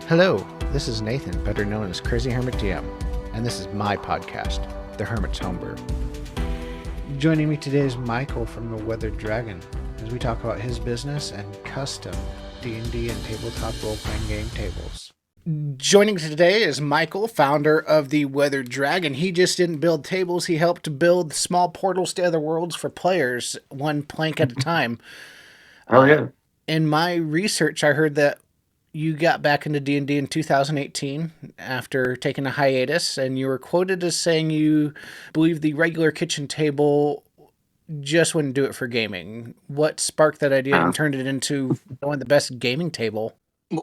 Hello, this is Nathan, better known as CrazyhermitDM, and this is my podcast, The Hermit's Homebrew. Joining me today is Michael from the Weathered Dragon, as we talk about his business and custom D&D and tabletop role-playing game tables. Joining today is Michael, founder of the Weathered Dragon. He just didn't build tables, he helped build small portals to other worlds for players, one plank at a time. Oh yeah. In my research, I heard that you got back into D&D in 2018 after taking a hiatus, and you were quoted as saying you believe the regular kitchen table just wouldn't do it for gaming. What sparked that idea Uh, and turned it into one of the best gaming table?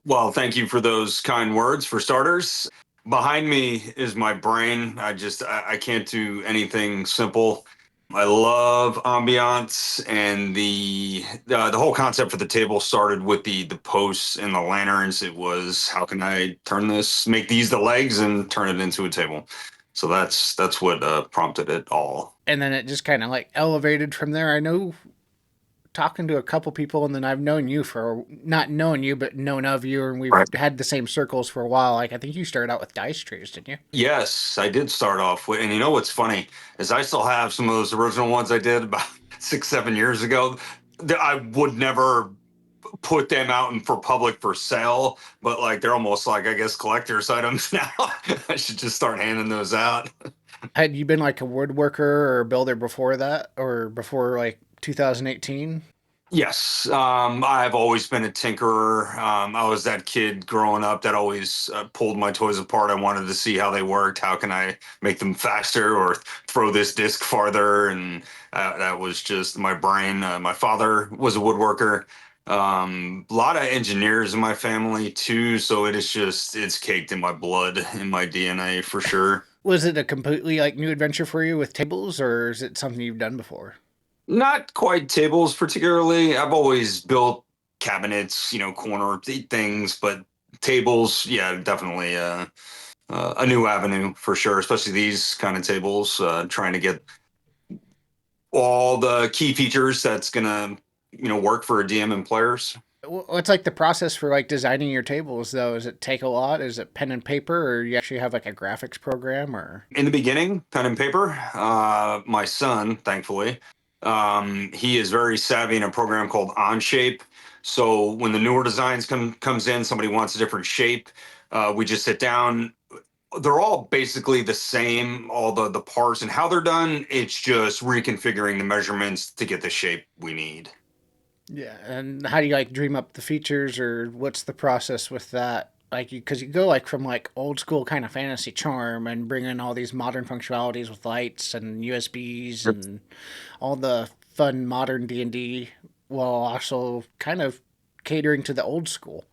well, thank you for those kind words for starters. Behind me is my brain. I can't do anything simple. I love ambiance and the whole concept for the table started with the posts and the lanterns. It was how can I turn this, make these the legs and turn it into a table. So that's what prompted it all. And then it just kind of like elevated from there. I know talking to a couple people, and then I've known you for not known you, but known of you, and we've Right. had the same circles for a while. Like I think you started out with dice trees, didn't you? Yes, I did start off with, and you know what's funny is I still have some of those original ones I did about 6, 7 years ago. That I would never put them out for public for sale, but like they're almost like I guess collector's items now. I should just start handing those out. Had you been like a woodworker or a builder before that, or before like 2018? Yes, I've always been a tinkerer. I was that kid growing up that always pulled my toys apart. I wanted to see how they worked. How can I make them faster or throw this disc farther? And that was just my brain. My father was a woodworker. A lot of engineers in my family too. So it's caked in my blood, in my DNA for sure. Was it a completely like new adventure for you with tables, or is it something you've done before? Not quite tables particularly. I've always built cabinets, corner things, but tables, yeah, definitely a new avenue for sure, especially these kind of tables, trying to get all the key features that's gonna, work for a DM and players. What's like the process for like designing your tables though? Does it take a lot? Is it pen and paper, or you actually have like a graphics program, or? In the beginning, pen and paper. My son, thankfully, he is very savvy in a program called Onshape. So when the newer designs comes in, somebody wants a different shape. We just sit down. They're all basically the same, all the parts and how they're done. It's just reconfiguring the measurements to get the shape we need. Yeah, and how do you like dream up the features, or what's the process with that? Like, because you go like from like old school kind of fantasy charm and bring in all these modern functionalities with lights and USBs and all the fun modern D&D, while also kind of catering to the old school.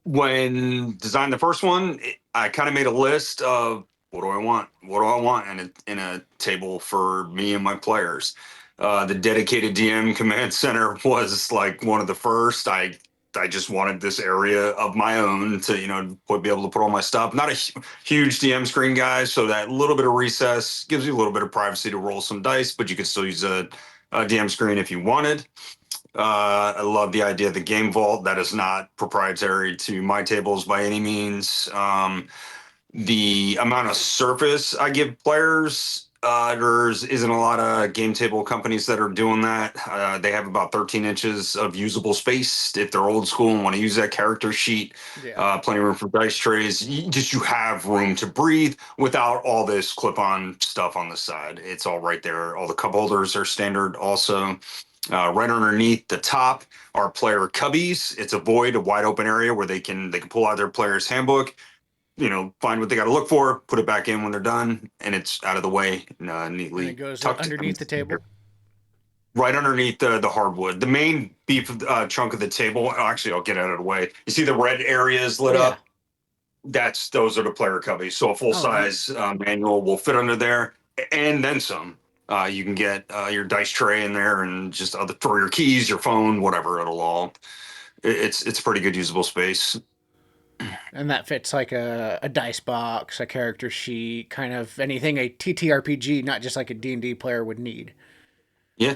When designing the first one, I kind of made a list of what do I want, what do I want in a table for me and my players. The dedicated DM command center was like one of the first. I just wanted this area of my own to be able to put all my stuff. Not a huge DM screen, guys, so that little bit of recess gives you a little bit of privacy to roll some dice, but you could still use a DM screen if you wanted. I love the idea of the game vault. That is not proprietary to my tables by any means. The amount of surface I give players, there isn't a lot of game table companies that are doing that. They have about 13 inches of usable space if they're old school and want to use that character sheet. Yeah. Plenty of room for dice trays. You have room to breathe without all this clip-on stuff on the side. It's all right there. All the cup holders are standard also. Right underneath the top are player cubbies. It's a void, a wide open area where they can pull out their player's handbook, find what they got to look for, put it back in when they're done, and it's out of the way, And it neatly goes tucked underneath the table. right underneath the hardwood. The main beef chunk of the table. Actually, I'll get out of the way. You see the red areas lit Yeah. up? Those are the player cubbies. So a full Oh, neat. size manual will fit under there, and then some. You can get your dice tray in there, and just throw your keys, your phone, whatever. It's pretty good usable space. And that fits like a dice box, a character sheet, kind of anything a TTRPG, not just like a D&D player would need. Yeah.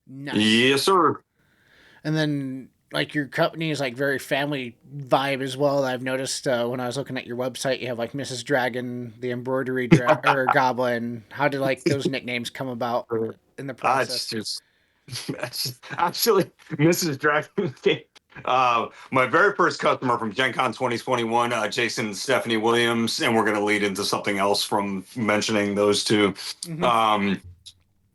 Nice. Yes, sir. And then like your company is like very family vibe as well. I've noticed when I was looking at your website, you have like Mrs. Dragon, the or Goblin. How did like those nicknames come about in the It's process? just actually Mrs. Dragon came. My very first customer from Gen Con 2021, Jason and Stephanie Williams, and we're going to lead into something else from mentioning those two. Mm-hmm. Um,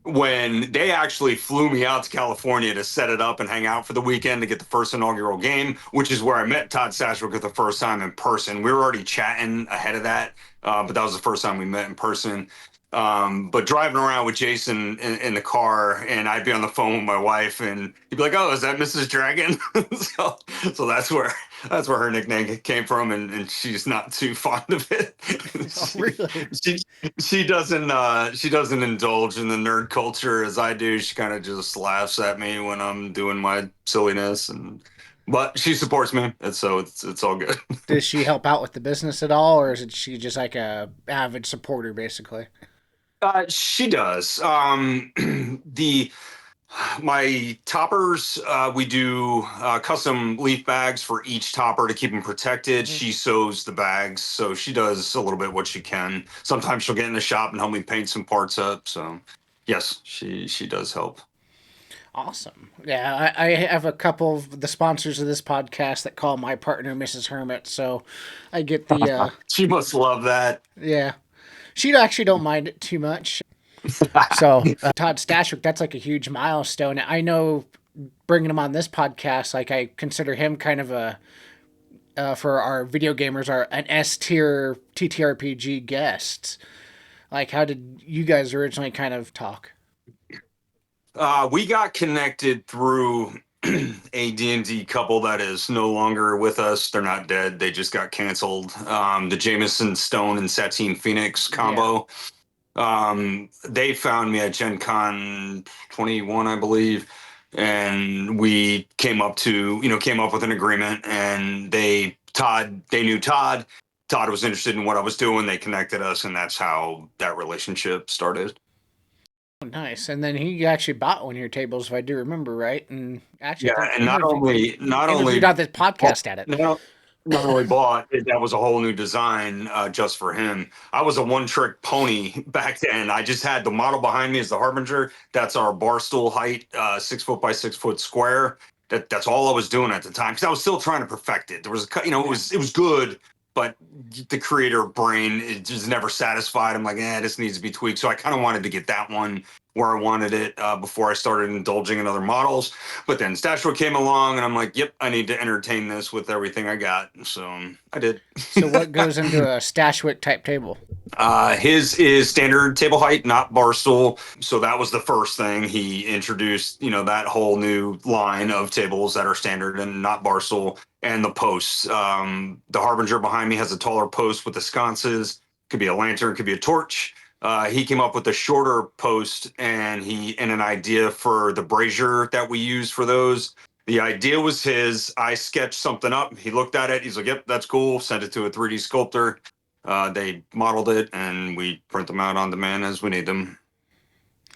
when they actually flew me out to California to set it up and hang out for the weekend to get the first inaugural game, which is where I met Todd Stashwick for the first time in person. We were already chatting ahead of that, but that was the first time we met in person. But driving around with Jason in the car, and I'd be on the phone with my wife, and he'd be like, "Oh, is that Mrs. Dragon?" so, so that's where her nickname came from, and she's not too fond of it. Oh, she, really? she she doesn't indulge in the nerd culture as I do. She kind of just laughs at me when I'm doing my silliness, but she supports me, and so it's all good. Does she help out with the business at all, or is it she just like a avid supporter, basically? She does. The My toppers, we do custom leaf bags for each topper to keep them protected. Mm-hmm. She sews the bags, so she does a little bit what she can. Sometimes she'll get in the shop and help me paint some parts up. So, yes, she does help. Awesome. Yeah, I have a couple of the sponsors of this podcast that call my partner Mrs. Hermit, so I get the She must love that. yeah. She actually don't mind it too much. So Todd Stashwick, that's like a huge milestone. I know bringing him on this podcast, like I consider him kind of a for our video gamers, are an S tier TTRPG guest. Like, how did you guys originally kind of talk? We got connected through a D&D couple that is no longer with us. They're not dead. They just got canceled. The Jameson Stone and Satine Phoenix Yeah. combo. They found me at Gen Con 21, I believe, and we came up with an agreement. And they knew Todd. Todd was interested in what I was doing. They connected us, and that's how that relationship started. Oh, nice. And then he actually bought one of your tables, if I do remember right. And actually, I Yeah, think and not only not interviewed only on this well, podcast at it. not only bought it, that was a whole new design just for him. I was a one trick pony back then. I just had the model behind me as the Harbinger. That's our bar stool height, 6 foot by 6 foot square. That's all I was doing at the time because I was still trying to perfect it. There was it Yeah. was good, but the creator brain it just never satisfied. I'm like, this needs to be tweaked. So I kind of wanted to get that one where I wanted it before I started indulging in other models. But then Stashwood came along, and I'm like, yep, I need to entertain this with everything I got. So I did. So, what goes into a Stashwick type table? His is standard table height, not bar stool. So that was the first thing he introduced. That whole new line of tables that are standard and not bar stool, and the posts. The Harbinger behind me has a taller post with the sconces. Could be a lantern, could be a torch. He came up with a shorter post, and an idea for the brazier that we use for those. The idea was his. I sketched something up. He looked at it. He's like, "Yep, that's cool." Sent it to a 3D sculptor. They modeled it, and we print them out on demand as we need them.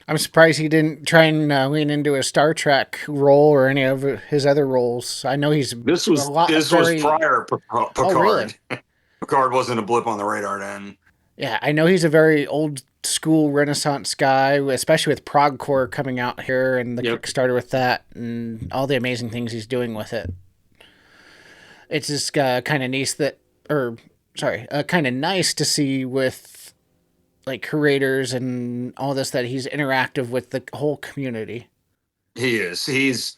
I'm surprised he didn't try and lean into a Star Trek role or any of his other roles. I know he's This a was lot this was very. prior Oh, really? Picard. Picard wasn't a blip on the radar then. Yeah, I know he's a very old school Renaissance guy, especially with Progcore coming out here and the Yep. Kickstarter with that and all the amazing things he's doing with it. It's just kind of nice that, or sorry, kind of nice to see with like curators and all this that he's interactive with the whole community. He is. He's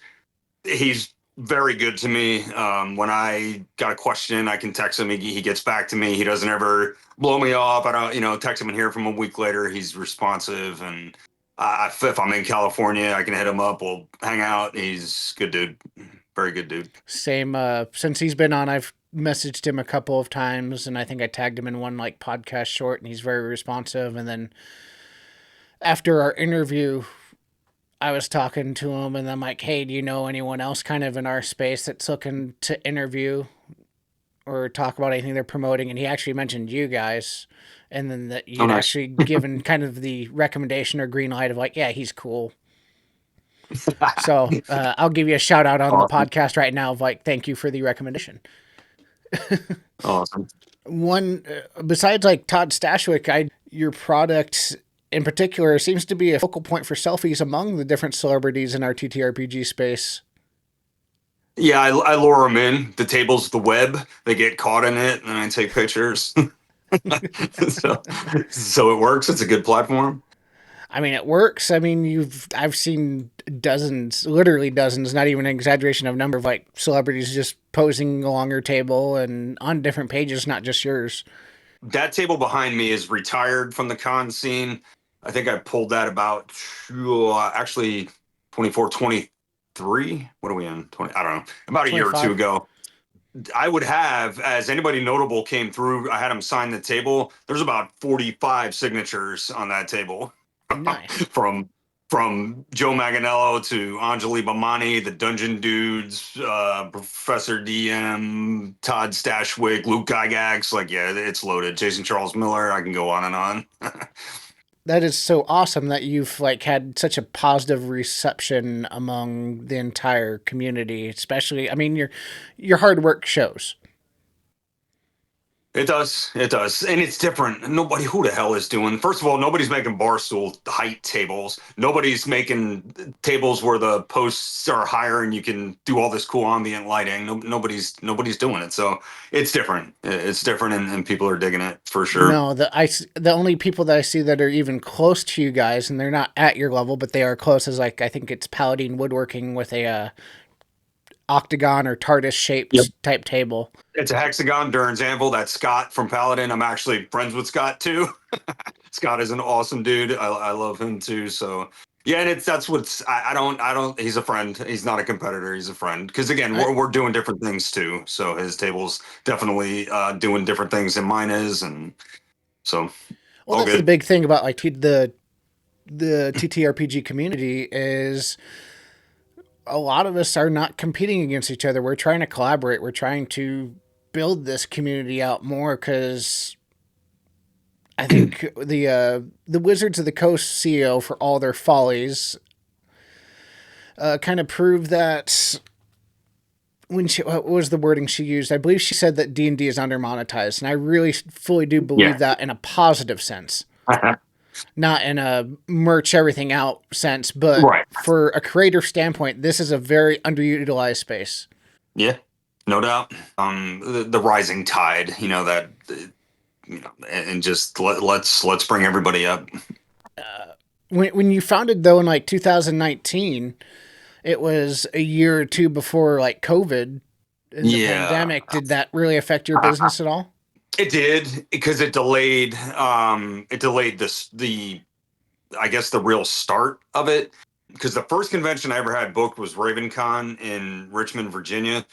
very good to me. When I got a question, I can text him. He gets back to me. He doesn't ever blow me off. I don't, text him and hear from him a week later. He's responsive. And if I'm in California, I can hit him up. We'll hang out. He's a good dude. Very good dude. Same, since he's been on, I've messaged him a couple of times and I think I tagged him in one like podcast short and he's very responsive. And then after our interview, I was talking to him and I'm like, hey, do you know anyone else kind of in our space that's looking to interview or talk about anything they're promoting? And he actually mentioned you guys. And then that Oh, you'd nice. actually given kind of the recommendation or green light of like, yeah, he's cool. So I'll give you a shout out on the Awesome. podcast right now of like, thank you for the recommendation. Awesome. One, besides like Todd Stashwick, your product in particular seems to be a focal point for selfies among the different celebrities in our TTRPG space. Yeah, I lure them in. The table's the web. They get caught in it, and I take pictures. so, so it works. It's a good platform. I mean, it works. I mean, I've seen dozens, literally dozens, not even an exaggeration of number of like celebrities just posing along your table and on different pages, not just yours. That table behind me is retired from the con scene. I think I pulled that about actually 24, 23. What are we in? 20, I don't know. About a year or two 25. ago. I would have, as anybody notable came through, I had them sign the table. There's about 45 signatures on that table. Nice. from from Joe Manganiello to Anjali Bhamani, the Dungeon Dudes, Professor DM, Todd Stashwick, Luke Gygax. Like, yeah, it's loaded. Jason Charles Miller. I can go on and on. That is so awesome that you've like had such a positive reception among the entire community, especially I mean your hard work shows. It does. It does. And it's different. Nobody, who the hell is doing, first of all, nobody's making bar stool height tables. Nobody's making tables where the posts are higher and you can do all this cool ambient lighting. Nobody's doing it. So it's different. It's different and people are digging it for sure. No, the only people that I see that are even close to you guys, and they're not at your level, but they are close, is like I think it's Paladin Woodworking with a octagon or TARDIS Yep. shaped type table. It's a hexagon Dern's anvil. That's Scott from Paladin. I'm actually friends with Scott too. Scott is an awesome dude. I love him too. So yeah, and that's what's I don't. He's a friend. He's not a competitor. He's a friend. Because again, we're doing different things too. So his table's definitely doing different things than mine is, and so Well, all that's the good. big thing about like the TTRPG community is a lot of us are not competing against each other. We're trying to collaborate. We're trying to build this community out more because I think the Wizards of the Coast CEO, for all their follies, kind of proved that when she what was the wording she used? I believe she said that D&D is under monetized, and I really fully do believe Yeah. that in a positive sense, not in a merch everything out sense, but Right. for a creative standpoint, this is a very underutilized space. Yeah. No doubt. The rising tide. You know that. And just let's bring everybody up. When you founded though in like 2019, it was a year or two before like COVID and the Yeah. pandemic. Did that really affect your business at all? It did because it delayed this the I guess the real start of it because the first convention I ever had booked was RavenCon in Richmond, Virginia.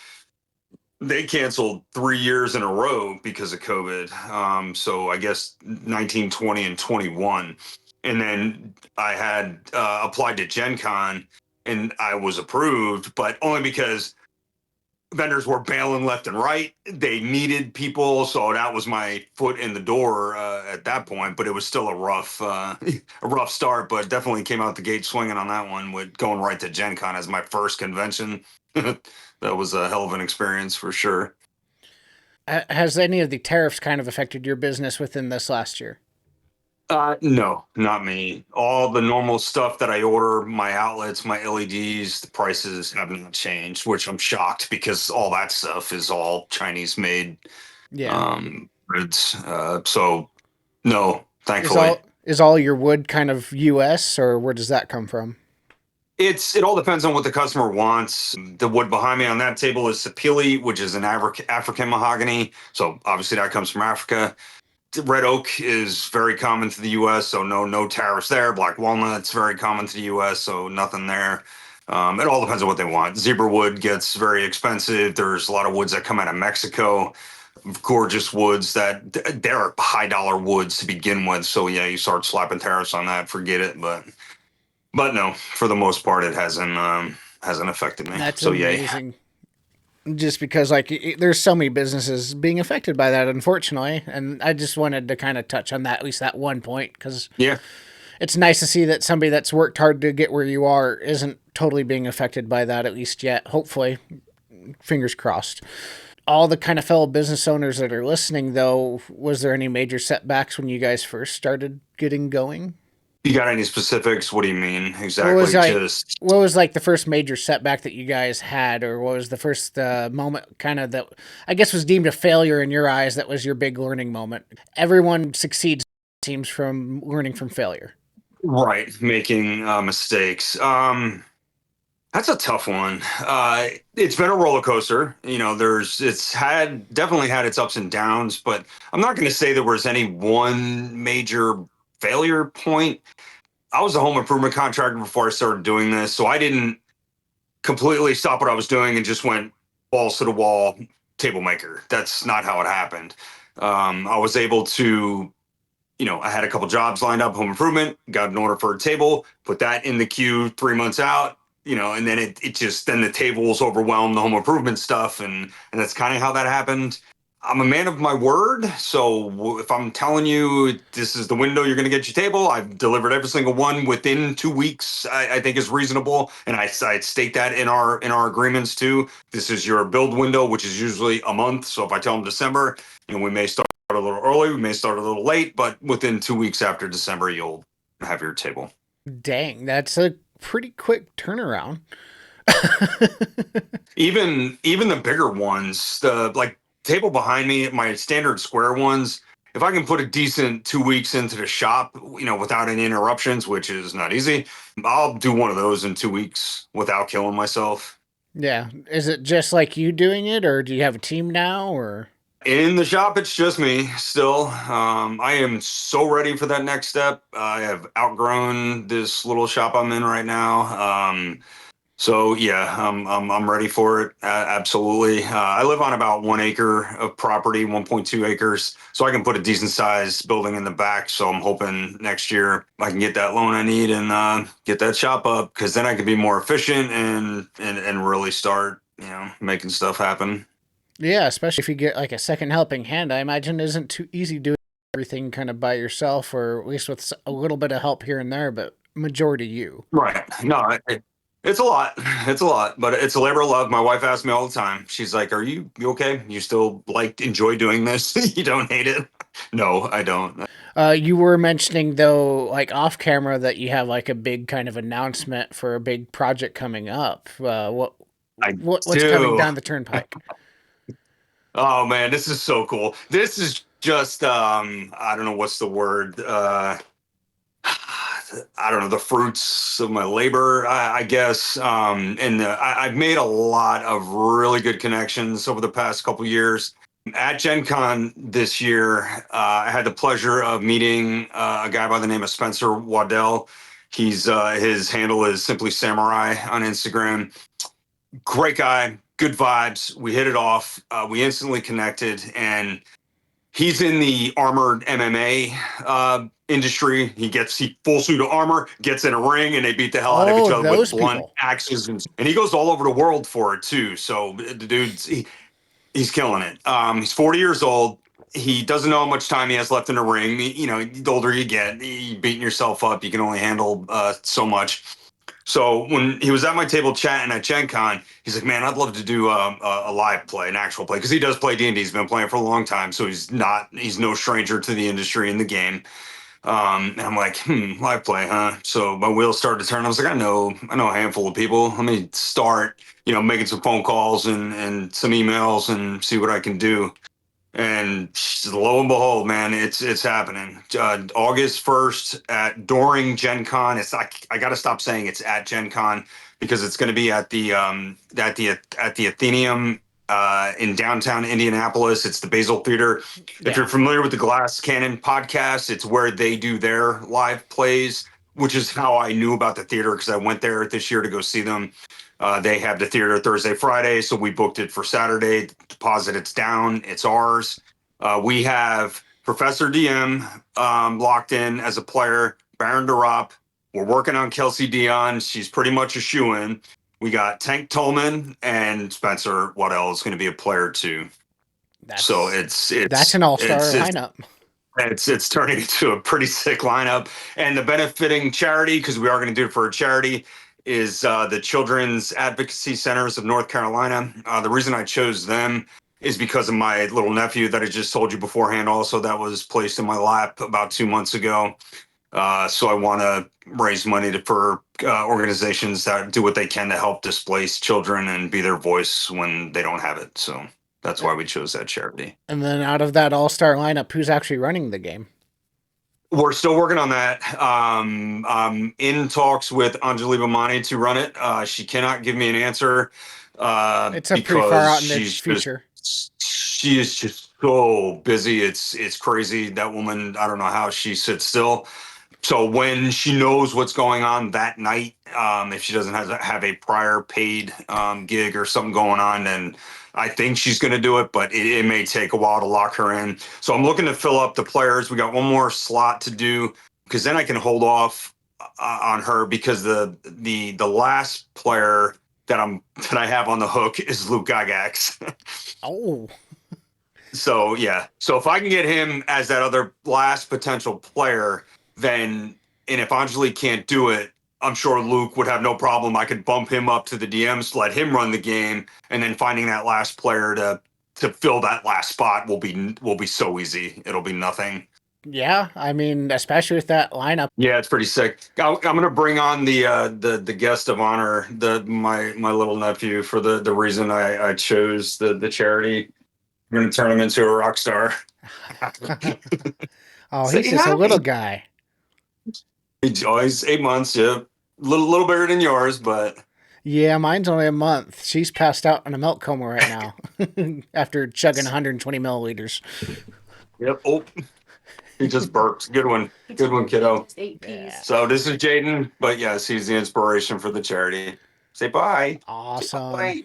They canceled 3 years in a row because of COVID. So I guess 19, 20, and 21. And then I had applied to Gen Con and I was approved, but only because vendors were bailing left and right. They needed people, so that was my foot in the door at that point. But it was still a rough, a rough start. But definitely came out the gate swinging on that one with going right to Gen Con as my first convention. That was a hell of an experience for sure. Has any of the tariffs kind of affected your business within this last year? No, not me. All the normal stuff that I order, my outlets, my LEDs, the prices have not changed, which I'm shocked because all that stuff is all Chinese made Yeah. goods. So no, Is thankfully. all your wood kind of US or where does that come from? It all depends on what the customer wants. The wood behind me on that table is sapele, which is an African mahogany. So obviously that comes from Africa. Red oak is very common to the U.S., so no tariffs there. Black walnut's very common to the U.S., so nothing there. It all depends on what they want. Zebra wood gets very expensive. There's a lot of woods that come out of Mexico, gorgeous woods that they're high dollar woods to begin with. So yeah, you start slapping tariffs on that, forget it. But no, for the most part, it hasn't affected me. That's So yay. amazing. Just because like there's so many businesses being affected by that unfortunately, and I just wanted to kind of touch on that at least that one point because Yeah. It's nice to see that somebody that's worked hard to get where you are isn't totally being affected by that, at least yet. Hopefully, fingers crossed. All the kind of fellow business owners that are listening, though, was there any major setbacks when you guys first started getting going? You got any specifics? What do you mean What was exactly? like Just what was like the first major setback that you guys had, or what was the first moment kind of that I guess was deemed a failure in your eyes that was your big learning moment? Everyone succeeds seems from learning from failure. right, making mistakes. That's a tough one. It's been a roller coaster. It's had definitely had its ups and downs, but I'm not going to say there was any one major failure point. I was a home improvement contractor before I started doing this, so I didn't completely stop what I was doing and just went balls to the wall table maker. That's not how it happened. I was able to, I had a couple jobs lined up, home improvement, got an order for a table, put that in the queue 3 months out, and then then the tables overwhelmed the home improvement stuff. And that's kind of how that happened. I'm a man of my word. So if I'm telling you this is the window you're going to get your table, I've delivered every single one within 2 weeks. I think is reasonable, and I state that in our agreements too. This is your build window, which is usually a month. So if I tell them December, we may start a little early, we may start a little late, but within 2 weeks after December, you'll have your table. Dang, that's a pretty quick turnaround. Even the bigger ones, the like table behind me, my standard square ones, if I can put a decent 2 weeks into the shop, without any interruptions, which is not easy, I'll do one of those in 2 weeks without killing myself. Yeah, is it just like you doing it, or do you have a team now, or? In the shop, it's just me still. I am so ready for that next step. I have outgrown this little shop I'm in right now. So yeah, I'm ready for it. Absolutely. I live on about 1 acre of property, 1.2 acres, so I can put a decent sized building in the back. So I'm hoping next year I can get that loan I need and get that shop up, because then I can be more efficient and really start making stuff happen. Yeah, especially if you get like a second helping hand, I imagine it isn't too easy doing everything kind of by yourself, or at least with a little bit of help here and there, but majority you. Right. No, it's a lot. It's a lot, but it's a labor of love. My wife asks me all the time. She's like, "Are you okay? You still enjoy doing this? You don't hate it?" No, I don't. You were mentioning though, like off camera, that you have like a big kind of announcement for a big project coming up. I What's coming do. down the turnpike? Oh man, this is so cool. This is just I don't know what's the word. I don't know, the fruits of my labor, I guess. I've made a lot of really good connections over the past couple years. At Gen Con this year, I had the pleasure of meeting a guy by the name of Spencer Waddell. His handle is simply Samurai on Instagram. Great guy, good vibes. We hit it off. We instantly connected, and he's in the armored MMA industry. He full suit of armor, gets in a ring, and they beat the hell out of each Oh, other with those blunt people. axes, and he goes all over the world for it too. So the dude's he's killing it. He's 40 years old. He doesn't know how much time he has left in the ring. The older you get, you beating yourself up, you can only handle so much. So when he was at my table chatting at Gen Con, he's like, "Man, I'd love to do a live play, an actual play, because he does play D&D. He's been playing for a long time, so he's no stranger to the industry and the game." And I'm like, live play, huh? So my wheels started to turn. I was like, I know a handful of people. Let me start, making some phone calls and some emails and see what I can do. And lo and behold, man, it's happening. August 1st at during Gen Con. It's like I got to stop saying it's at Gen Con, because it's going to be at the Athenaeum in downtown Indianapolis. It's the Basil Theater. If you're Yeah. familiar with the Glass Cannon podcast, it's where they do their live plays, which is how I knew about the theater, because I went there this year to go see them. They have the theater Thursday, Friday, so we booked it for Saturday. Deposit, it's down, it's ours. We have Professor DM locked in as a player, Baron DeRop. We're working on Kelsey Dion. She's pretty much a shoe-in. We got Tank Tolman and Spencer Waddell is going to be a player too. So That's it's that's it's an all-star it's it's lineup. It's turning into a pretty sick lineup. And the benefiting charity, because we are going to do it for a charity, is the Children's Advocacy Centers of North Carolina. The reason I chose them is because of my little nephew that I just told you beforehand. Also, that was placed in my lap about 2 months ago. So I want to raise money for organizations that do what they can to help displaced children and be their voice when they don't have it. So that's why we chose that charity. And then out of that all-star lineup, who's actually running the game? We're still working on that. I'm in talks with Anjali Bhamani to run it. She cannot give me an answer It's a pretty far because out in the future. she is just so busy. It's crazy. That woman, I don't know how she sits still. So when she knows what's going on that night, if she doesn't have a prior paid gig or something going on, then I think she's going to do it, but it may take a while to lock her in. So I'm looking to fill up the players. We got one more slot to do because then I can hold off on her because the last player that I have on the hook is Luke Gygax. Oh. So yeah. So if I can get him as that other last potential player, then and if Anjali can't do it, I'm sure Luke would have no problem. I could bump him up to the DMs, let him run the game, and then finding that last player to fill that last spot will be so easy. It'll be nothing. Yeah, I mean, especially with that lineup. Yeah, it's pretty sick. I'm gonna bring on the guest of honor, my little nephew, for the reason I chose the charity. I'm gonna turn him into a rock star. Oh, Say he's just a little hi. guy. He's 8 months, yeah. Little bigger than yours, but Yeah, mine's only a month. She's passed out in a milk coma right now after chugging 120 milliliters. yep. Oh, he just burped. Good one, kiddo. Yeah. So this is Jaden, but yes, he's the inspiration for the charity. Say bye. Awesome. Bye.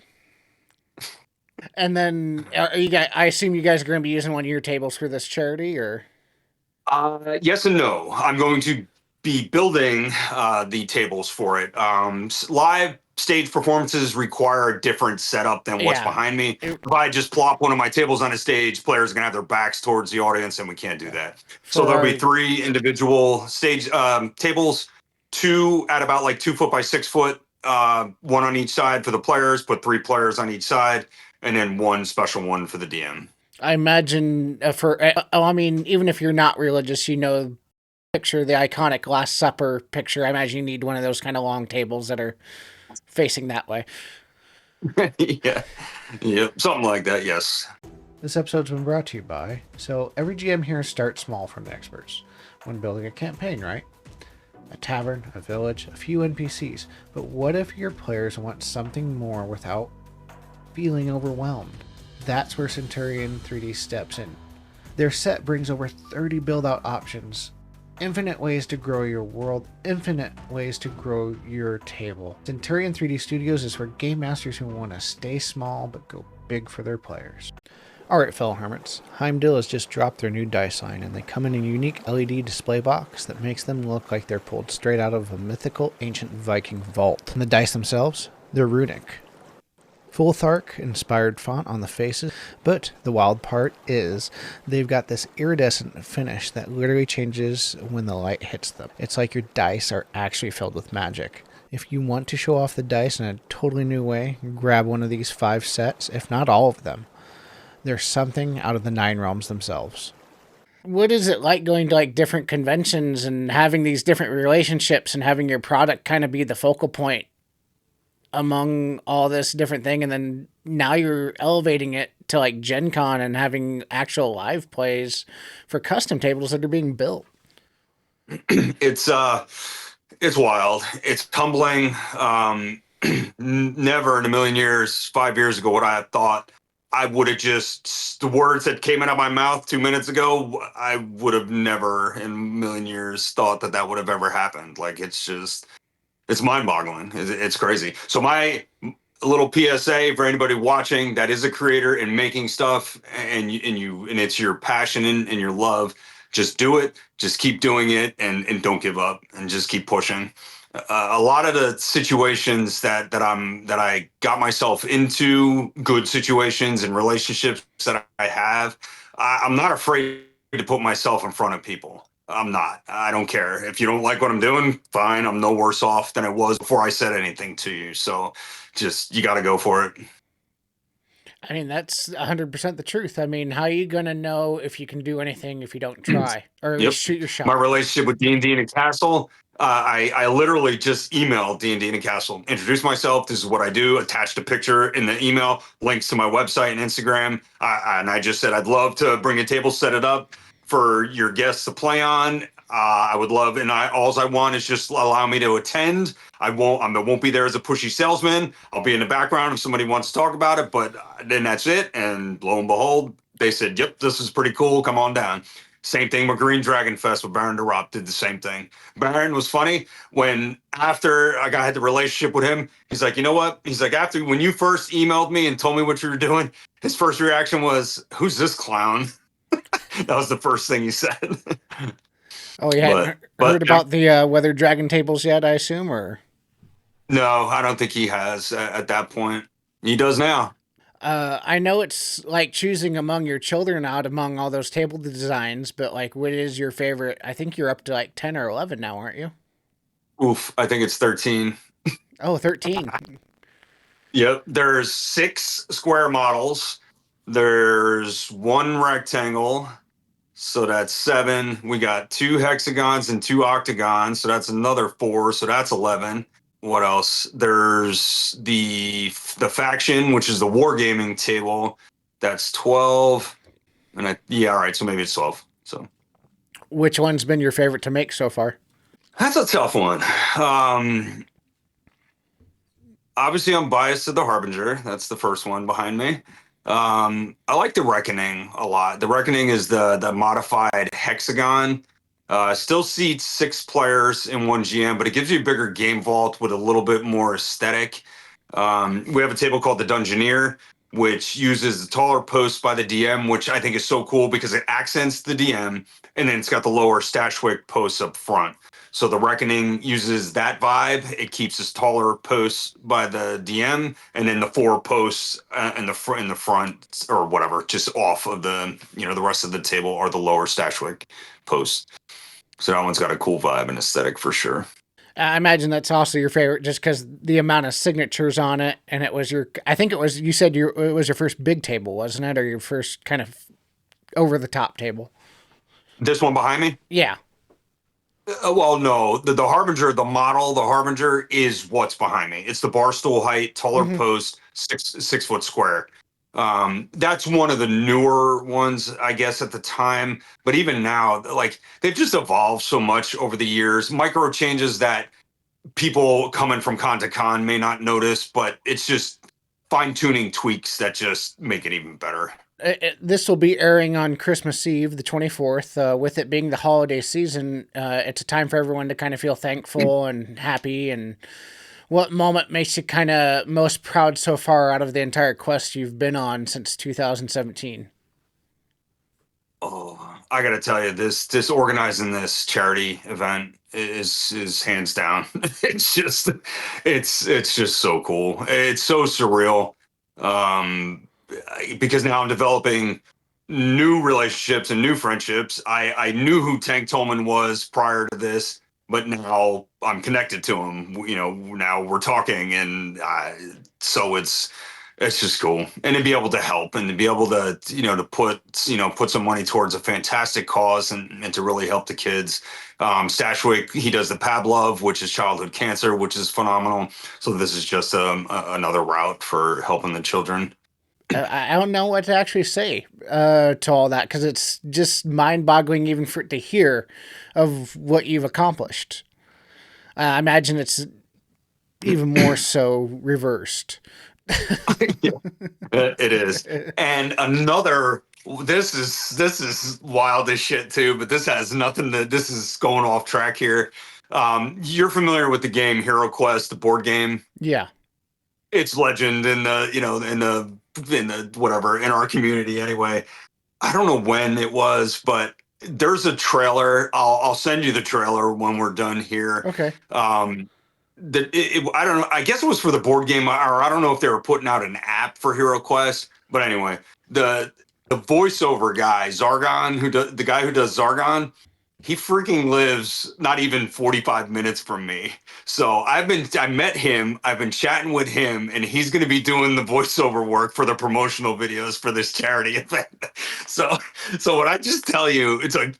And then, are you guys? I assume you guys are going to be using one of your tables for this charity, or? Yes and no. I'm going to be building the tables for it. Live stage performances require a different setup than what's Yeah. behind me. If I just plop one of my tables on a stage, players are going to have their backs towards the audience, and we can't do that. So For there'll be our, 3 individual stage tables, 2 at about like 2 foot by 6 foot, one on each side for the players, put 3 players on each side, and then one special one for the DM. I imagine I mean, even if you're not religious, picture the iconic Last Supper picture. I imagine you need one of those kind of long tables that are facing that way. Yeah. Yep. Something like that. Yes. This episode's been brought to you by. So every GM here starts small from the experts when building a campaign, right? A tavern, a village, a few NPCs. But what if your players want something more without feeling overwhelmed? That's where Centurion 3D steps in. Their set brings over 30 build-out options, infinite ways to grow your world, infinite ways to grow your table. Centurion 3D Studios is for game masters who want to stay small but go big for their players. Alright, fellow hermits, Heimdall has just dropped their new dice line, and they come in a unique LED display box that makes them look like they're pulled straight out of a mythical ancient Viking vault. And the dice themselves, they're runic. Full Thark-inspired font on the faces, but the wild part is they've got this iridescent finish that literally changes when the light hits them. It's like your dice are actually filled with magic. If you want to show off the dice in a totally new way, grab one of these 5 sets, if not all of them. They're something out of the 9 realms themselves. What is it like going to different conventions and having these different relationships and having your product kind of be the focal point among all this different thing, and then now you're elevating it to Gen Con and having actual live plays for custom tables that are being built? It's wild. It's tumbling. Never in a million years, 5 years ago, would I have thought I would have just the words that came out of my mouth 2 minutes ago. I would have never in a million years thought that would have ever happened. It's mind-boggling. It's crazy. So my little PSA for anybody watching that is a creator and making stuff, and it's your passion and your love. Just do it. Just keep doing it, and don't give up, and just keep pushing. A lot of the situations that I got myself into, good situations and relationships that I have, I'm not afraid to put myself in front of people. I'm not. I don't care. If you don't like what I'm doing, fine. I'm no worse off than I was before I said anything to you. So just, you got to go for it. I mean, that's 100% the truth. I mean, how are you going to know if you can do anything if you don't try? Or at least Yep. shoot your My shot? relationship with D&D and Castle, I literally just emailed D&D and Castle, introduced myself. This is what I do. Attached a picture in the email, links to my website and Instagram. And I just said, I'd love to bring a table, set it up for your guests to play on. I would love, and all I want is just allow me to attend. I won't be there as a pushy salesman. I'll be in the background if somebody wants to talk about it, but then that's it. And lo and behold, they said, yep, this is pretty cool. Come on down. Same thing with Green Dragon Fest with Baron DeRop, did the same thing. Baron was funny when after I had the relationship with him, he's like, you know what? He's like, after when you first emailed me and told me what you were doing, his first reaction was, who's this clown? That was the first thing he said. Oh, you but hadn't but heard about the Weather Dragon tables yet, I assume? Or no, I don't think he has at that point. He does now. I know it's like choosing among your children out among all those table designs, but like, what is your favorite? I think you're up to like 10 or 11 now, aren't you? Oof, I think it's 13. Oh, 13. Yep, there's 6 square models. There's 1 rectangle. So that's 7. We got 2 hexagons and 2 octagons. So that's another 4. So that's 11. What else? There's the faction, which is the wargaming table. That's 12. And all right. So maybe it's 12. So Which one's been your favorite to make so far? that's a tough one. Um, Obviously, I'm biased to the Harbinger. That's the first one behind me. I like the Reckoning a lot. The Reckoning is the modified hexagon. Still seats 6 players in 1 GM, but it gives you a bigger game vault with a little bit more aesthetic. We have a table called the Dungeoneer, which uses the taller posts by the DM, which I think is so cool because it accents the DM, and then it's got the lower Stashwick posts up front. So the Reckoning uses that vibe. It keeps us taller posts by the DM, and then the 4 posts in the front or whatever, just off of the rest of the table are the lower Stashwick posts. So that one's got a cool vibe and aesthetic for sure. I imagine that's also your favorite, just because the amount of signatures on it, and it was your. I think it was. You said it was your first big table, wasn't it, or your first kind of over the top table? This one behind me. Yeah. Well, no, the Harbinger, the model, the Harbinger is what's behind me. It's the bar stool height, taller Mm-hmm. post, 6 foot square. That's one of the newer ones, I guess, at the time. But even now, like they've just evolved so much over the years. Micro changes that people coming from con to con may not notice, but it's just fine tuning tweaks that just make it even better. This will be airing on Christmas Eve, the 24th. With it being the holiday season, it's a time for everyone to kind of feel thankful and happy. And what moment makes you kind of most proud so far out of the entire quest you've been on since 2017? Oh, I gotta tell you, this organizing this charity event is hands down. It's just it's just so cool. It's so surreal. Because now I'm developing new relationships and new friendships. I knew who Tank Tolman was prior to this, but now I'm connected to him. Now we're talking, and so it's just cool. And to be able to help and to be able to put some money towards a fantastic cause and to really help the kids. Stashwick, he does the Pavlov, which is childhood cancer, which is phenomenal. So this is just another route for helping the children. I don't know what to actually say to all that, because it's just mind boggling even for it to hear of what you've accomplished. I imagine it's even more so reversed. Yeah, it is. And another, this is wild as shit too, but this has nothing to, this is going off track here. You're familiar with the game Hero Quest, the board game? Yeah. It's legend in the whatever in our community anyway. I don't know when it was, but there's a trailer. I'll send you the trailer when we're done here. Okay. I don't know. I guess it was for the board game, or I don't know if they were putting out an app for Hero Quest. But anyway, the the voiceover guy, Zargon, the guy who does Zargon, he freaking lives not even 45 minutes from me. So I met him, I've been chatting with him, and he's going to be doing the voiceover work for the promotional videos for this charity event. So, so what I just tell you, it's like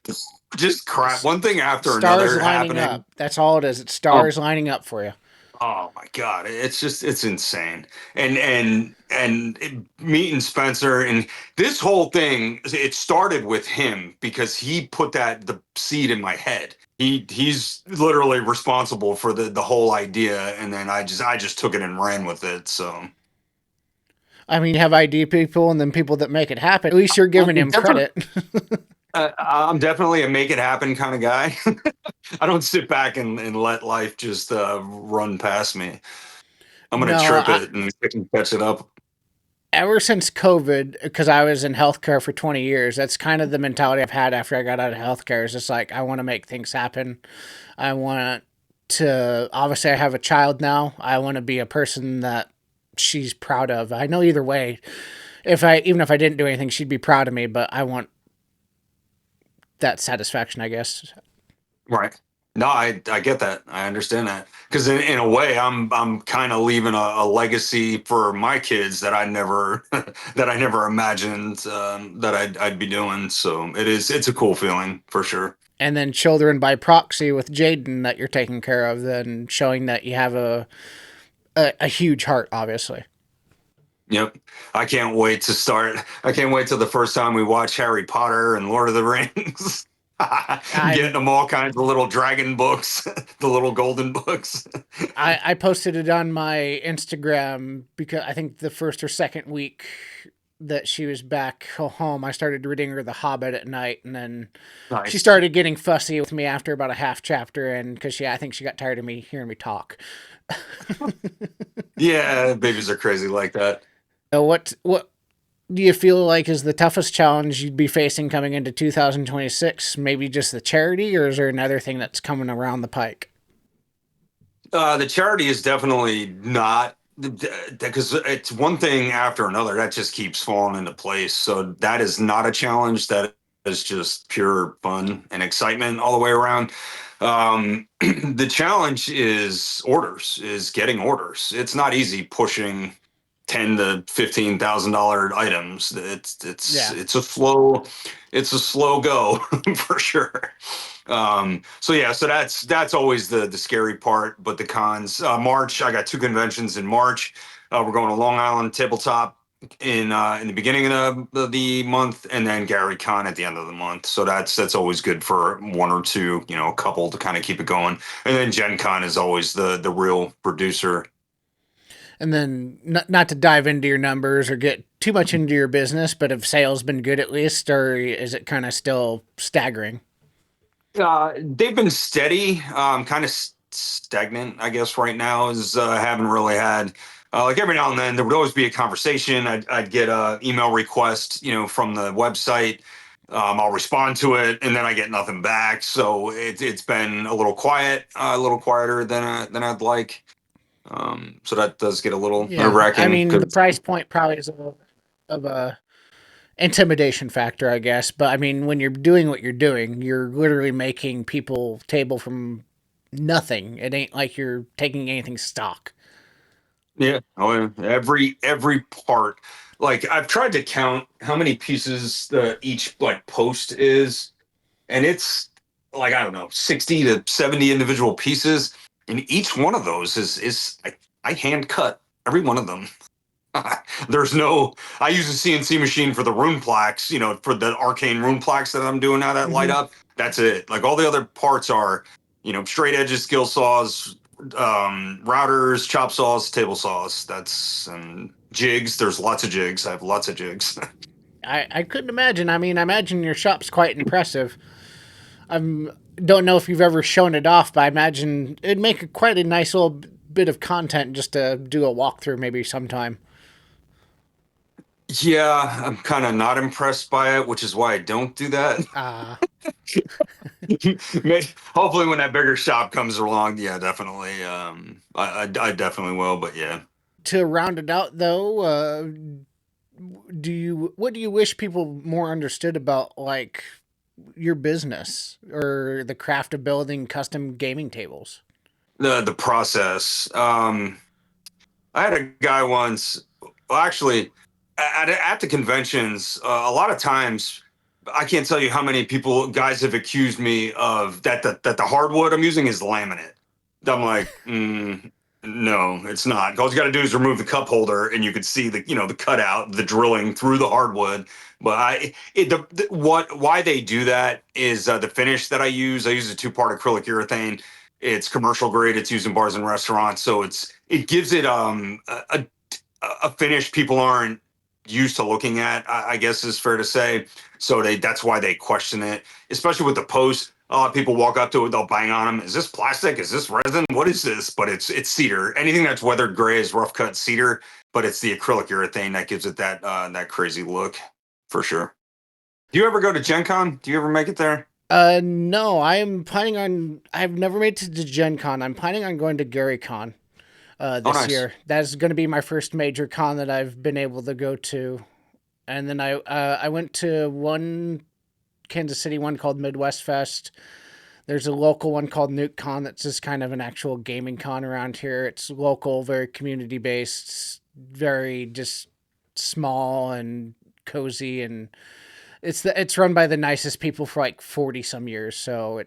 just crap. One thing after Stars another lining happening. up. That's all it is. It's Oh, stars lining up for you. oh my God, it's insane. And meeting Spencer and this whole thing, it started with him because he put the seed in my head. He's literally responsible for the whole idea, and then I just took it and ran with it. So I mean, you have ID people and then people that make it happen. At least you're I'm giving him definitely, credit. I'm definitely a make it happen kind of guy. I don't sit back and let life just run past me. I'm gonna No, trip it and I can catch it up. ever since COVID, because I was in healthcare for 20 years, that's kind of the mentality I've had after I got out of healthcare. Is just like, I want to make things happen. I want to, obviously, I have a child now. I want to be a person that she's proud of. I know either way, even if I didn't do anything, she'd be proud of me, but I want that satisfaction, I guess. Right. No, I get that. I understand that because in a way, I'm kind of leaving a legacy for my kids that I never that I never imagined that I'd be doing. So it's a cool feeling for sure. And then children by proxy with Jaden that you're taking care of, then showing that you have a huge heart, obviously. Yep. I can't wait to start. I can't wait till the first time we watch Harry Potter and Lord of the Rings. Getting I'm them all kinds of little dragon books, the little golden books. I posted it on my Instagram because I think the first or second week that she was back home, I started reading her The Hobbit at night, and then she Nice. started getting fussy with me after about a half chapter, and because I think she got tired of me hearing me talk. Yeah, babies are crazy like that. What do you feel like is the toughest challenge you'd be facing coming into 2026? Maybe just the charity, or is there another thing that's coming around the pike? The charity is definitely not because it's one thing after another that just keeps falling into place. So that is not a challenge. That is just pure fun and excitement all the way around. The challenge is getting orders. It's not easy pushing $10,000 to $15,000 items. Yeah. It's a slow go for sure. So yeah, so that's always the scary part. But the cons, March, I got two conventions in March. We're going to Long Island Tabletop in the beginning of the month, and then Gary Con at the end of the month. So that's always good for one or two, a couple to kind of keep it going. And then Gen Con is always the real producer. And then, not to dive into your numbers or get too much into your business, but have sales been good at least, or is it kind of still staggering? They've been steady, kind of stagnant, I guess. Right now is haven't really had like every now and then there would always be a conversation. I'd get a email request, from the website. I'll respond to it, and then I get nothing back. So it's been a little quiet, a little quieter than I'd like. So that does get a little nerve Yeah, I wracking mean the because price point probably is of a intimidation factor, I guess. But I mean, when you're doing what you're doing, you're literally making people table from nothing. It ain't like you're taking anything stock. yeah, oh, yeah. Every part. Like I've tried to count how many pieces each like post is, and it's like I don't know, 60 to 70 individual pieces, and each one of those is I hand cut every one of them. There's no. I use a CNC machine for the rune plaques, for the arcane rune plaques that I'm doing now that light Hmm. up. That's it. Like all the other parts are, straight edges, skill saws, routers, chop saws, table saws. That's and jigs. There's lots of jigs. I have lots of jigs. I couldn't imagine. I mean, I imagine your shop's quite impressive. I don't know if you've ever shown it off, but I imagine it'd make quite a nice little bit of content just to do a walkthrough maybe sometime. Yeah, I'm kind of not impressed by it, which is why I don't do that. Uh, Hopefully, when that bigger shop comes along, yeah, definitely. I definitely will. But yeah, to round it out, though, what do you wish people more understood about like your business or the craft of building custom gaming tables? The process. I had a guy once, well, actually, at the conventions, a lot of times, I can't tell you how many guys have accused me of that the hardwood I'm using is laminate. I'm like, no, it's not. All you got to do is remove the cup holder, and you could see the cutout, the drilling through the hardwood. But why they do that is the finish that I use. I use a two-part acrylic urethane. It's commercial grade. It's used in bars and restaurants, so it gives it a finish people aren't used to looking at. I guess is fair to say. So that's why they question it, especially with the post. People walk up to it, they'll bang on them. Is this plastic? Is this resin? What is this? But it's cedar. Anything that's weathered gray is rough cut cedar, but it's the acrylic urethane that gives it that crazy look for sure. Do you ever go to Gen Con? Do you ever make it there? No, I am planning on. I've never made it to Gen Con. I'm planning on going to Gary Con Oh, this nice. year. That's going to be my first major con that I've been able to go to. And then I went to one Kansas City one called Midwest Fest. There's a local one called Nuke Con that's just kind of an actual gaming con around here. It's local, very community based, very just small and cozy, and it's run by the nicest people for like 40 some years. So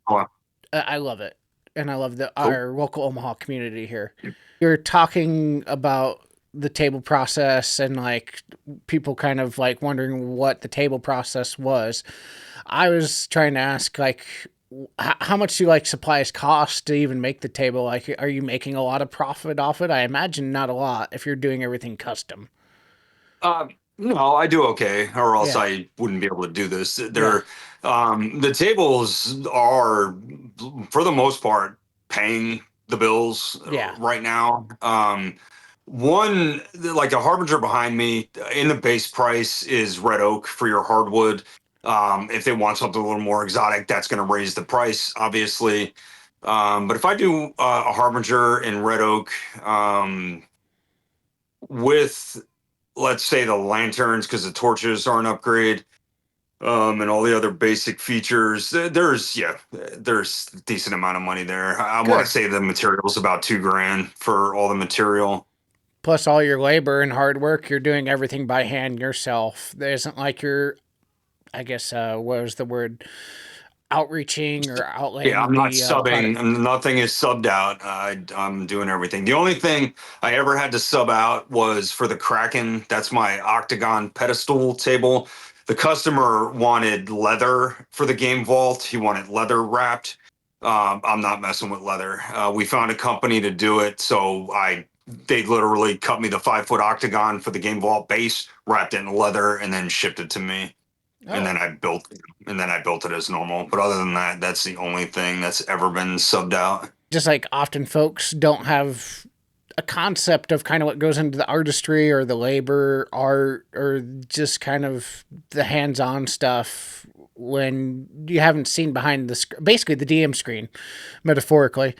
Oh, wow. I love it, and I love Cool. our local Omaha community here. You're talking about the table process and like people kind of like wondering what the table process was. I was trying to ask like how much do like supplies cost to even make the table? Like, are you making a lot of profit off it? I imagine not a lot if you're doing everything custom. Uh, no, I do okay, or else Yeah, I wouldn't be able to do this. yeah, The tables are, for the most part, paying the bills yeah. right now. One, like a harbinger behind me, in the base price is red oak for your hardwood. If they want something a little more exotic, that's going to raise the price, obviously. But if I do a harbinger in red oak, with, let's say, the lanterns, because the torches are an upgrade, and all the other basic features, there's a decent amount of money there. I want to Good. say the material's about 2 grand for all the material. Plus all your labor and hard work, you're doing everything by hand yourself. There isn't like you're, I guess, what was the word? Outreaching or Yeah, outlaying I'm not the subbing. product. Nothing is subbed out. I'm doing everything. The only thing I ever had to sub out was for the Kraken. That's my octagon pedestal table. The customer wanted leather for the game vault. He wanted leather wrapped. I'm not messing with leather. We found a company to do it, so they literally cut me the 5 foot octagon for the game vault base, wrapped it in leather, and then shipped it to me, and Oh, then I built it as normal. But other than that, that's the only thing that's ever been subbed out. just like often folks don't have a concept of kind of what goes into the artistry or the labor art or just kind of the hands-on stuff when you haven't seen behind basically the DM screen metaphorically,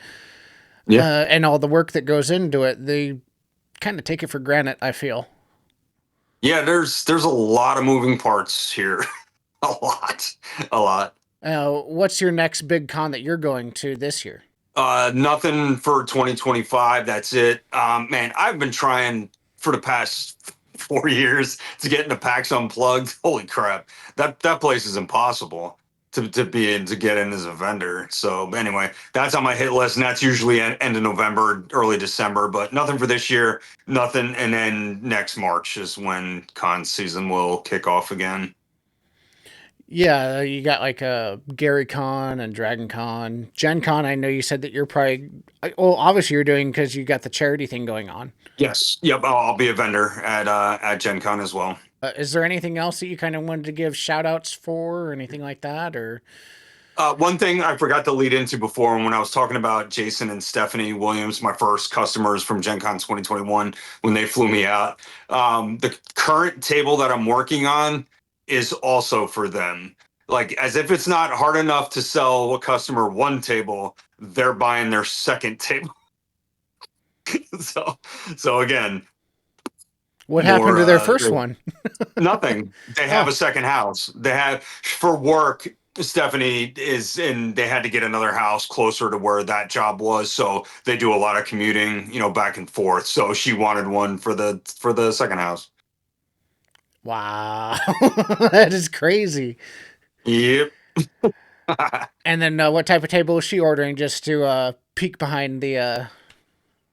Yeah. and all the work that goes into it. They kind of take it for granted, I feel. Yeah, there's a lot of moving parts here. A lot. A lot. What's your next big con that you're going to this year? Nothing for 2025. That's it. Man, I've been trying for the past 4 years to get into PAX Unplugged. Holy crap. That place is impossible to be in to get in as a vendor. So anyway, that's on my hit list, and that's usually end of November, early December, but nothing for this year, nothing. And then next March is when con season will kick off again. Yeah, you got like a Gary Con and Dragon Con. Gen Con, I know you said that you're probably, well, obviously you're doing because you got the charity thing going on. Yes. Yep. I'll be a vendor at Gen Con as well. Is there anything else that you kind of wanted to give shout outs for or anything like that? Or, One thing I forgot to lead into before when I was talking about Jason and Stephanie Williams, my first customers from Gen Con 2021, when they flew me out. The current table that I'm working on is also for them. Like, as if it's not hard enough to sell a customer one table, they're buying their second table. so, so again, What happened more to their first one? nothing. They have Oh, a second house. They have for work. Stephanie is in. They had to get another house closer to where that job was, so they do a lot of commuting, back and forth. So she wanted one for the second house. wow. That is crazy. Yep. And then what type of table is she ordering just to peek behind the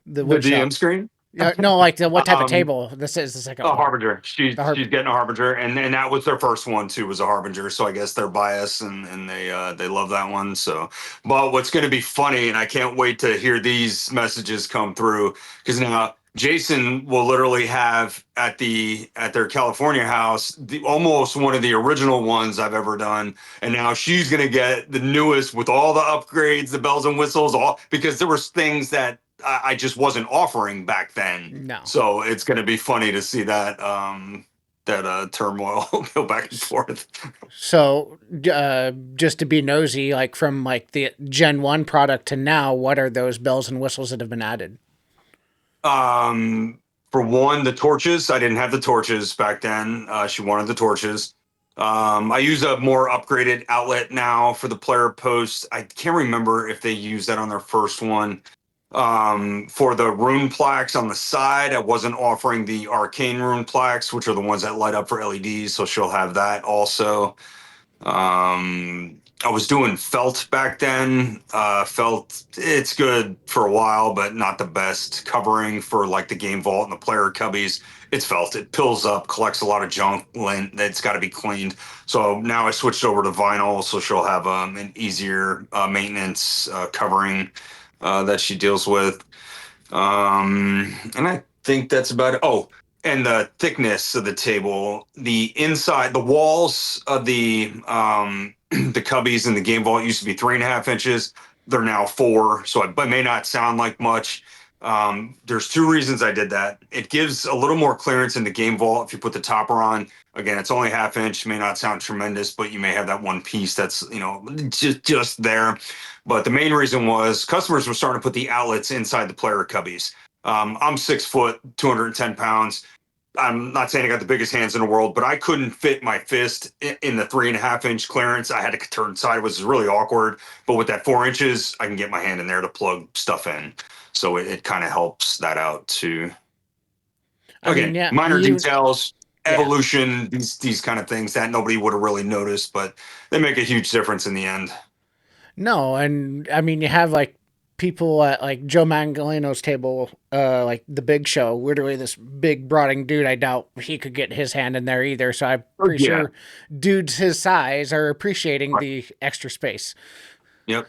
The wood shop? DM screen. Yeah, no, like what type of Um, table? This is the second A one. Harbinger. The She's getting a Harbinger, and that was their first one too. Was a Harbinger, so I guess they're biased and they love that one. So, but what's going to be funny, and I can't wait to hear these messages come through because now Jason will literally have at their California house almost one of the original ones I've ever done, and now she's going to get the newest with all the upgrades, the bells and whistles, all because there was things that I just wasn't offering back then, No. so it's going to be funny to see that turmoil go back and forth. So, just to be nosy, like from like the Gen 1 product to now, what are those bells and whistles that have been added? Um, for one, the torches. I didn't have the torches back then. She wanted the torches. I use a more upgraded outlet now for the player post. I can't remember if they used that on their first one. For the rune plaques on the side, I wasn't offering the arcane rune plaques, which are the ones that light up for LEDs, so she'll have that also. I was doing felt back then. Felt it's good for a while, but not the best covering for like the game vault and the player cubbies. It's felt. It pills up, collects a lot of junk lint that's got to be cleaned. So now I switched over to vinyl, so she'll have an easier maintenance covering that she deals with. And I think that's about it. Oh, and the thickness of the table, the inside, the walls of the the cubbies in the game vault used to be 3.5 inches. They're now 4, so it may not sound like much. There's two reasons I did that. It gives a little more clearance in the game vault if you put the topper on. Again, it's only 1/2 inch, may not sound tremendous, but you may have that one piece that's just there. But the main reason was customers were starting to put the outlets inside the player cubbies. I'm 6 foot, 210 pounds. I'm not saying I got the biggest hands in the world, but I couldn't fit my fist in the 3.5 inch clearance. I had to turn sideways. It was really awkward. But with that 4 inches, I can get my hand in there to plug stuff in. So it kind of helps that out too. I mean, Again, yeah, minor you, details, yeah, evolution, these kind of things that nobody would have really noticed, but they make a huge difference in the end. no, and I mean, you have like people at like Joe Mangalino's table, like the Big Show, literally this big, brooding dude. I doubt he could get his hand in there either. So I'm pretty Yeah. sure dudes his size are appreciating Right. the extra space. Yep.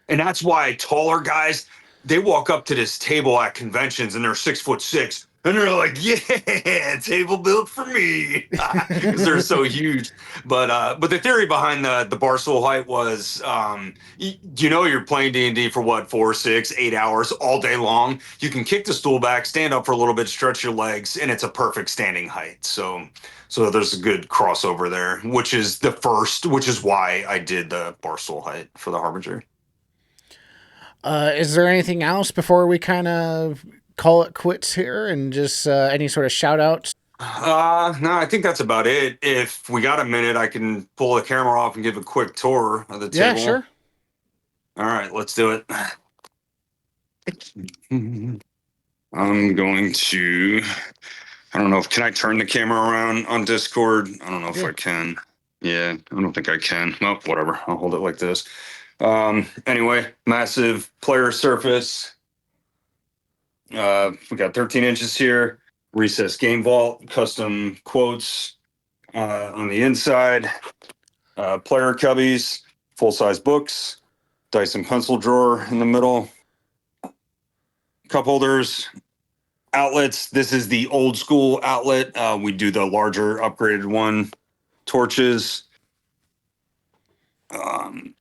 And that's why taller guys, they walk up to this table at conventions and they're 6'6", and they're like, "Yeah, table built for me," because they're so huge. But the theory behind the bar stool height was, you're playing D&D for what, 4, 6, 8 hours all day long. You can kick the stool back, stand up for a little bit, stretch your legs, and it's a perfect standing height. So there's a good crossover there, which is why I did the bar stool height for the Harbinger. Is there anything else before we kind of call it quits here and just any sort of shout outs? No, I think that's about it. If we got a minute, I can pull the camera off and give a quick tour of the Yeah, table. sure. All right, let's do it. I'm going to, I don't know if, can I turn the camera around on Discord? I don't know if Yeah. I can. Yeah, I don't think I can. Well, whatever. I'll hold it like this. Anyway, massive player surface. We got 13 inches here. Recessed game vault, custom quotes on the inside. Player cubbies, full size books, dice and pencil drawer in the middle, cup holders, outlets. This is the old school outlet. We do the larger upgraded one. Torches. Um,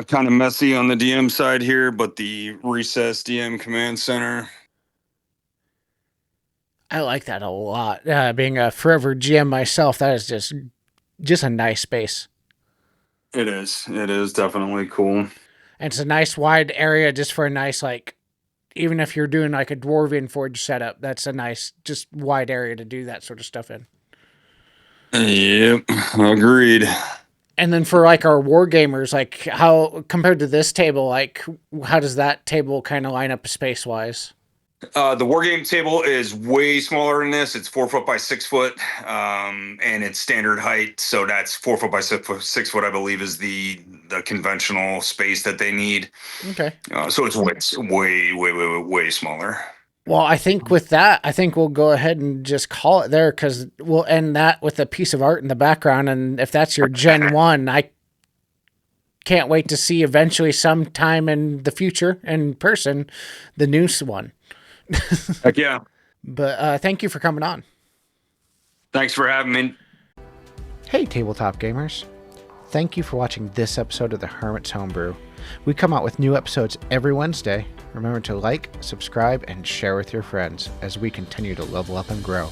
kind of messy on the DM side here, but the recessed DM command center. I like that a lot. Being a forever GM myself, that is just a nice space. It is. It is definitely cool. And it's a nice wide area just for a nice like even if you're doing like a Dwarven Forge setup, that's a nice, just wide area to do that sort of stuff in. Yep, agreed. And then for like our war gamers, like how compared to this table, like how does that table kind of line up space wise? The wargame table is way smaller than this. It's 4 foot by 6 foot, and it's standard height. So that's 4 foot by 6 foot, I believe, is the conventional space that they need. Okay. So it's way smaller. Well, I think with that, I think we'll go ahead and just call it there because we'll end that with a piece of art in the background. And if that's your Gen 1, I can't wait to see eventually sometime in the future in person the new one. Heck yeah. But thank you for coming on. Thanks for having me. Hey, tabletop gamers. Thank you for watching this episode of the Hermit's Homebrew. We come out with new episodes every Wednesday. Remember to like, subscribe, and share with your friends as we continue to level up and grow.